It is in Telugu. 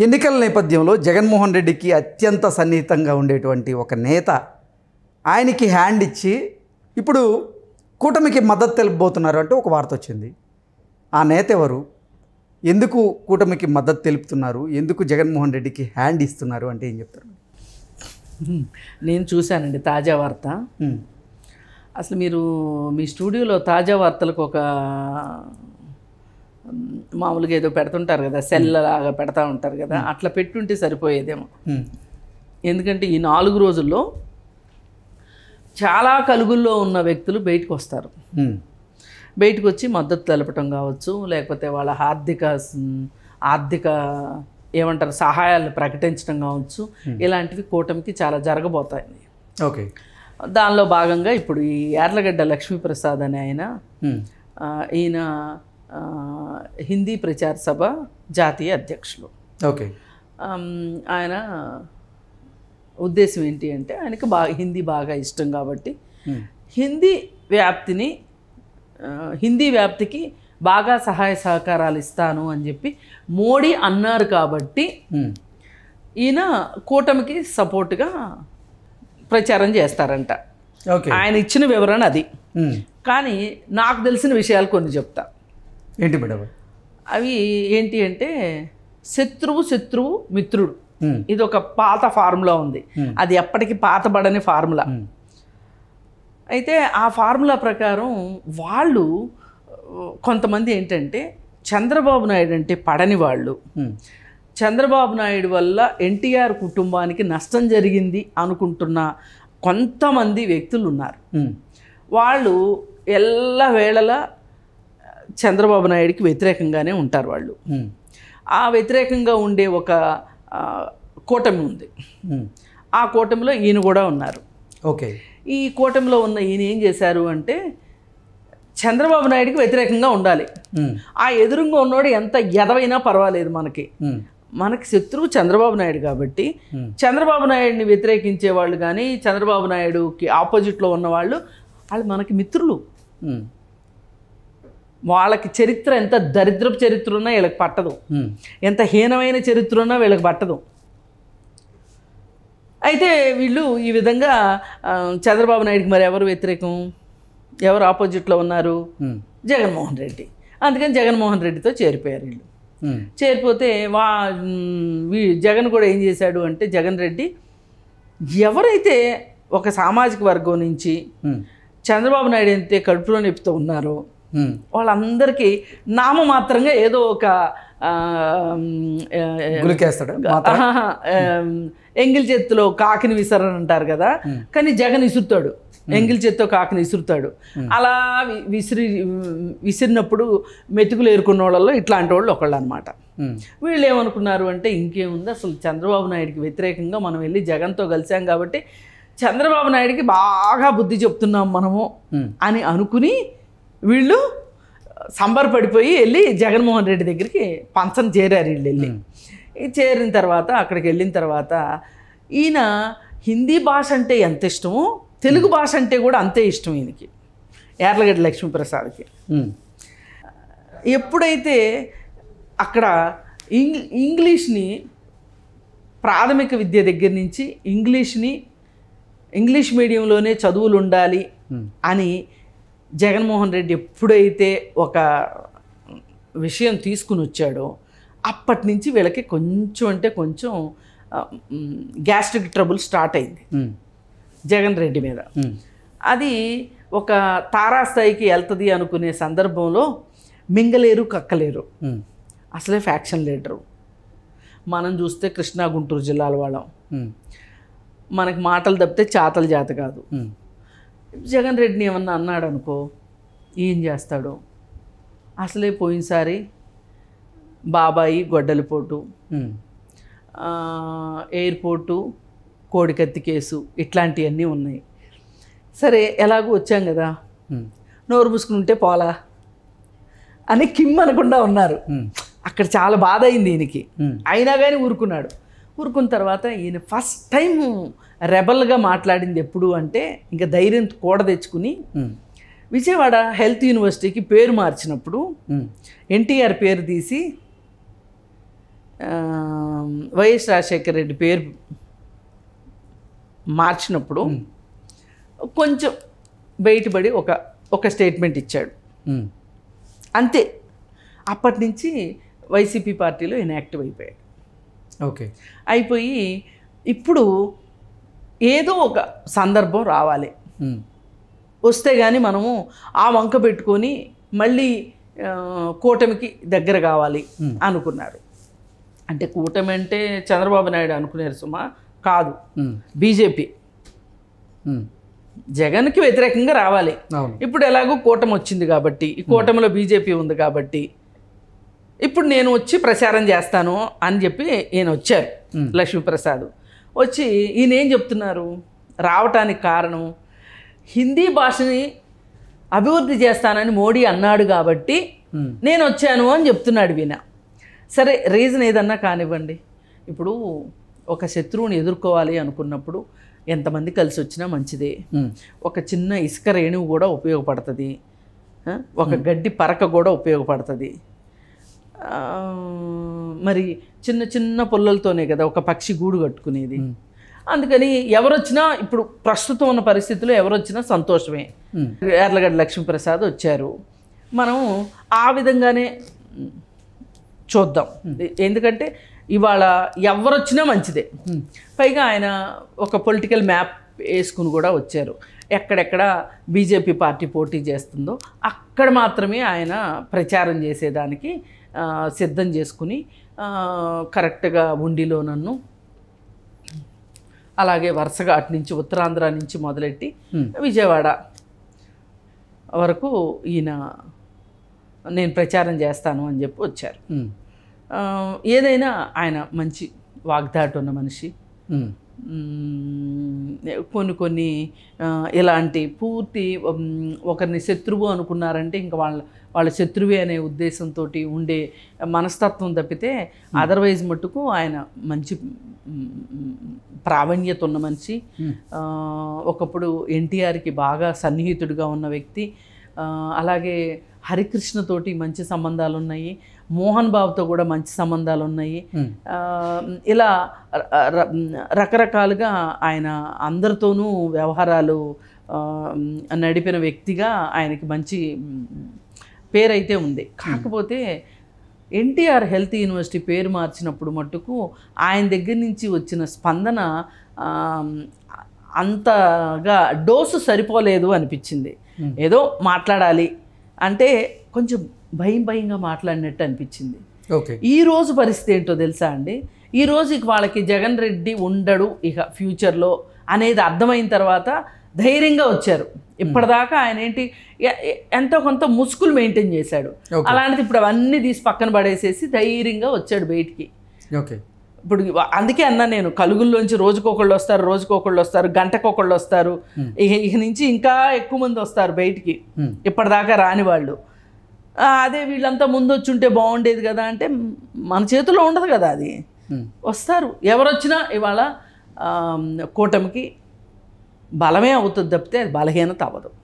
ఎన్నికల నేపథ్యంలో జగన్మోహన్ రెడ్డికి అత్యంత సన్నిహితంగా ఉండేటువంటి ఒక నేత ఆయనకి హ్యాండ్ ఇచ్చి ఇప్పుడు కూటమికి మద్దతు తెలుపబోతున్నారు అంటే ఒక వార్త వచ్చింది. ఆ నేత ఎవరు, ఎందుకు కూటమికి మద్దతు తెలుపుతున్నారు, ఎందుకు జగన్మోహన్ రెడ్డికి హ్యాండ్ ఇస్తున్నారు అంటే ఏం చెప్తారు? నేను చూశానండి తాజా వార్త. అసలు మీరు మీ స్టూడియోలో తాజా వార్తలకు ఒక మామూలుగా ఏదో పెడుతుంటారు కదా, సెల్ లాగా పెడతా ఉంటారు కదా, అట్లా పెట్టుంటే సరిపోయేదేమో. ఎందుకంటే ఈ 4 రోజుల్లో చాలా కలుగుల్లో ఉన్న వ్యక్తులు బయటకు వస్తారు. బయటకు వచ్చి మద్దతు తెలపటం కావచ్చు, లేకపోతే వాళ్ళ ఆర్థిక ఏమంటారు సహాయాలను ప్రకటించడం కావచ్చు, ఇలాంటివి కూటమికి చాలా జరగబోతాయి. ఓకే, దానిలో భాగంగా ఇప్పుడు ఈ యార్లగడ్డ లక్ష్మీప్రసాద్ అనే ఈయన హిందీ ప్రచార సభ జాతీయ అధ్యక్షులు. ఓకే, ఆయన ఉద్దేశం ఏంటి అంటే ఆయనకి హిందీ బాగా ఇష్టం కాబట్టి హిందీ వ్యాప్తికి బాగా సహాయ సహకారాలు ఇస్తాను అని చెప్పి మోడీ అన్నారు కాబట్టి ఈయన కూటమికి సపోర్ట్గా ప్రచారం చేస్తారంట. ఆయన ఇచ్చిన వివరణ అది. కానీ నాకు తెలిసిన విషయాలు కొన్ని చెప్తా. ఏంటి మేడం అవి? ఏంటి అంటే శత్రువు మిత్రుడు, ఇది ఒక పాత ఫార్ములా ఉంది. అది ఎప్పటికీ పాతబడని ఫార్ములా. అయితే ఆ ఫార్ములా ప్రకారం వాళ్ళు కొంతమంది ఏంటంటే చంద్రబాబు నాయుడు అంటే పడని వాళ్ళు, చంద్రబాబు నాయుడు వల్ల ఎన్టీఆర్ కుటుంబానికి నష్టం జరిగింది అనుకుంటున్న కొంతమంది వ్యక్తులు ఉన్నారు. వాళ్ళు ఎల్లవేళలా చంద్రబాబు నాయుడికి వ్యతిరేకంగానే ఉంటారు. వాళ్ళు ఆ వ్యతిరేకంగా ఉండే ఒక కూటమి ఉంది. ఆ కూటమిలో ఈయన కూడా ఉన్నారు. ఓకే, ఈ కూటమిలో ఉన్న ఈయన ఏం చేశారు అంటే చంద్రబాబు నాయుడికి వ్యతిరేకంగా ఉండాలి. ఆ ఎదురుగా ఉన్నోడు ఎంత ఎదవైనా పర్వాలేదు, మనకి శత్రువు చంద్రబాబు నాయుడు కాబట్టి చంద్రబాబు నాయుడిని వ్యతిరేకించే వాళ్ళు కానీ చంద్రబాబు నాయుడుకి ఆపోజిట్లో ఉన్న వాళ్ళు మనకి మిత్రులు. వాళ్ళకి చరిత్ర ఎంత దరిద్రపు చరిత్ర ఉన్నా వీళ్ళకి పట్టదు, ఎంత హీనమైన చరిత్ర ఉన్నా వీళ్ళకి పట్టదు. అయితే వీళ్ళు ఈ విధంగా చంద్రబాబు నాయుడికి మరి ఎవరు వ్యతిరేకం, ఎవరు ఆపోజిట్లో ఉన్నారు? జగన్మోహన్ రెడ్డి. అందుకని జగన్మోహన్ రెడ్డితో చేరిపోయారు వీళ్ళు. చేరిపోతే జగన్ కూడా ఏం చేశాడు అంటే జగన్ రెడ్డి ఎవరైతే ఒక సామాజిక వర్గం నుంచి చంద్రబాబు నాయుడు అయితే కడుపులో నొప్పితో ఉన్నారో వాళ్ళందరికీ నామమాత్రంగా ఏదో ఒక ఎంగిల్ చేత్తులో కాకిని విసరని అంటారు కదా, కానీ జగన్ ఇసురుతాడు, ఎంగిల్ చేత్తో కాకిని ఇసురుతాడు. అలా విసిరినప్పుడు మెతుకులు ఏరుకున్న వాళ్ళలో ఇట్లాంటి వాళ్ళు ఒకళ్ళు అనమాట. వీళ్ళు ఏమనుకున్నారు అంటే ఇంకేముంది, అసలు చంద్రబాబు నాయుడికి వ్యతిరేకంగా మనం వెళ్ళి జగన్తో కలిసాం కాబట్టి చంద్రబాబు నాయుడికి బాగా బుద్ధి చెప్తున్నాం మనము అని అనుకుని వీళ్ళు సంబరపడిపోయి వెళ్ళి జగన్మోహన్ రెడ్డి దగ్గరికి పంచన చేరారు. వీళ్ళు వెళ్ళి చేరిన తర్వాత అక్కడికి వెళ్ళిన తర్వాత ఈయన హిందీ భాష అంటే ఎంత ఇష్టమో తెలుగు భాష అంటే కూడా అంతే ఇష్టం ఈయనకి, యార్లగడ్డ లక్ష్మీప్రసాద్కి. ఎప్పుడైతే అక్కడ ఇంగ్లీష్ని ప్రాథమిక విద్య దగ్గర నుంచి ఇంగ్లీష్ మీడియంలోనే చదువులు ఉండాలి అని జగన్మోహన్ రెడ్డి ఎప్పుడైతే ఒక విషయం తీసుకుని వచ్చాడో అప్పటి నుంచి వీళ్ళకి కొంచెం అంటే కొంచెం గ్యాస్ట్రిక్ ట్రబుల్ స్టార్ట్ అయింది జగన్ రెడ్డి మీద. అది ఒక తారాస్థాయికి వెళ్తుంది అనుకునే సందర్భంలో మింగలేరు కక్కలేరు, అసలే ఫ్యాక్షన్ లీడరు. మనం చూస్తే కృష్ణా గుంటూరు జిల్లాల వాళ్ళం, మనకి మాటలు తప్పితే చాతల జాత కాదు. జగన్ రెడ్డిని ఏమన్నా అన్నాడు అనుకో ఏం చేస్తాడు? అసలే పోయినసారి బాబాయి గొడ్డలిపోటు, ఎయిర్పోర్టు, కోడికత్తి కేసు ఇట్లాంటివన్నీ ఉన్నాయి. సరే ఎలాగో వచ్చాం కదా, నోరు మూసుకుంటే పోలా అని అనకుండా ఉన్నారు. అక్కడ చాలా బాధ అయింది ఈయనకి. అయినా కానీ ఊరుకున్నాడు. ఊరుకున్న తర్వాత ఈయన ఫస్ట్ టైం రెబల్గా మాట్లాడింది ఎప్పుడు అంటే ఇంకా ధైర్యం కూడ తెచ్చుకుని విజయవాడ హెల్త్ యూనివర్సిటీకి పేరు మార్చినప్పుడు ఎన్టీఆర్ పేరు తీసి వైఎస్ రాజశేఖర రెడ్డి పేరు మార్చినప్పుడు కొంచెం బయటపడి ఒక స్టేట్మెంట్ ఇచ్చాడు అంతే. అప్పటి నుంచి వైసీపీ పార్టీలో ఇన్యాక్టివ్ అయిపోయాడు. ఓకే, అయిపోయి ఇప్పుడు ఏదో ఒక సందర్భం రావాలి, వస్తే కానీ మనము ఆ వంక పెట్టుకొని మళ్ళీ కూటమికి దగ్గర కావాలి అనుకున్నారు. అంటే కూటమి అంటే చంద్రబాబు నాయుడు అనుకునేరు సుమా, కాదు, బీజేపీ జగన్కి వ్యతిరేకంగా రావాలి. ఇప్పుడు ఎలాగో కూటమి వచ్చింది కాబట్టి, ఈ కూటమిలో బీజేపీ ఉంది కాబట్టి ఇప్పుడు నేను వచ్చి ప్రచారం చేస్తాను అని చెప్పి ఈయన వచ్చారు, లక్ష్మీప్రసాద్ వచ్చి. ఈయన ఏం చెప్తున్నారు, రావటానికి కారణం హిందీ భాషని అభివృద్ధి చేస్తానని మోడీ అన్నాడు కాబట్టి నేను వచ్చాను అని చెప్తున్నాడు ఈయన. సరే, రీజన్ ఏదన్నా కానివ్వండి. ఇప్పుడు ఒక శత్రువుని ఎదుర్కోవాలి అనుకున్నప్పుడు ఎంతమంది కలిసి వచ్చినా మంచిదే. ఒక చిన్న ఇసుక రేణువు కూడా ఉపయోగపడుతుంది, ఒక గడ్డి పరక కూడా ఉపయోగపడుతుంది. మరి చిన్న చిన్న పుల్లలతోనే కదా ఒక పక్షి గూడు కట్టుకునేది. అందుకని ఎవరొచ్చినా ఇప్పుడు ప్రస్తుతం ఉన్న పరిస్థితుల్లో ఎవరొచ్చినా సంతోషమే. యార్లగడ్డ లక్ష్మీప్రసాద్ వచ్చారు, మనం ఆ విధంగానే చూద్దాం. ఎందుకంటే ఇవాళ ఎవరొచ్చినా మంచిదే. పైగా ఆయన ఒక పొలిటికల్ మ్యాప్ వేసుకుని కూడా వచ్చారు. ఎక్కడెక్కడ బీజేపీ పార్టీ పోటీ చేస్తుందో అక్కడ మాత్రమే ఆయన ప్రచారం చేసేదానికి సిద్ధం చేసుకుని కరెక్ట్గా ఉండిలో నన్ను అలాగే వరుసగా అటు నుంచి ఉత్తరాంధ్ర నుంచి మొదలెట్టి విజయవాడ వరకు ఈయన నేను ప్రచారం చేస్తాను అని చెప్పి వచ్చారు. ఏదైనా ఆయన మంచి వాగ్దాటు ఉన్న మనిషి. కొన్ని ఇలాంటి పూర్తి ఒకరిని శత్రువు అనుకున్నారంటే ఇంకా వాళ్ళ శత్రువే అనే ఉద్దేశంతో ఉండే మనస్తత్వం తప్పితే అదర్వైజ్ మట్టుకు ఆయన మంచి ప్రావీణ్యత ఉన్న మనిషి. ఒకప్పుడు ఎన్టీఆర్కి బాగా సన్నిహితుడిగా ఉన్న వ్యక్తి. అలాగే హరికృష్ణతోటి మంచి సంబంధాలు ఉన్నాయి, మోహన్ బాబుతో కూడా మంచి సంబంధాలు ఉన్నాయి. ఇలా రకరకాలుగా ఆయన అందరితోనూ వ్యవహారాలు నడిపిన వ్యక్తిగా ఆయనకి మంచి పేరైతే ఉంది. కాకపోతే ఎన్టీఆర్ హెల్త్ యూనివర్సిటీ పేరు మార్చినప్పుడు మట్టుకు ఆయన దగ్గర నుంచి వచ్చిన స్పందన అంతగా డోసు సరిపోలేదు అనిపించింది. ఏదో మాట్లాడాలి అంటే కొంచెం భయంగా మాట్లాడినట్టు అనిపించింది. ఈరోజు పరిస్థితి ఏంటో తెలుసా అండి, ఈరోజు వాళ్ళకి జగన్ రెడ్డి ఉండడు ఇక ఫ్యూచర్లో అనేది అర్థమైన తర్వాత ధైర్యంగా వచ్చారు. ఇప్పటిదాకా ఆయన ఏంటి ఎంతో కొంత ముసుగులు మెయింటైన్ చేశాడు. అలాంటిది ఇప్పుడు అవన్నీ తీసి పక్కన పడేసేసి ధైర్యంగా వచ్చాడు బయటికి. ఇప్పుడు అందుకే అన్నా నేను, కలుగుల్లోంచి రోజుకొకళ్ళు వస్తారు, గంటకొకళ్ళు వస్తారు, ఇక నుంచి ఇంకా ఎక్కువ మంది వస్తారు బయటికి, ఇప్పటిదాకా రాని వాళ్ళు. అదే వీళ్ళంతా ముందు వచ్చి ఉంటే బాగుండేది కదా అంటే మన చేతుల్లో ఉండదు కదా, అది వస్తారు. ఎవరొచ్చినా ఇవాళ కూటమికి బలమే అవుతుంది తప్పితే అది బలహీనత అవ్వదు.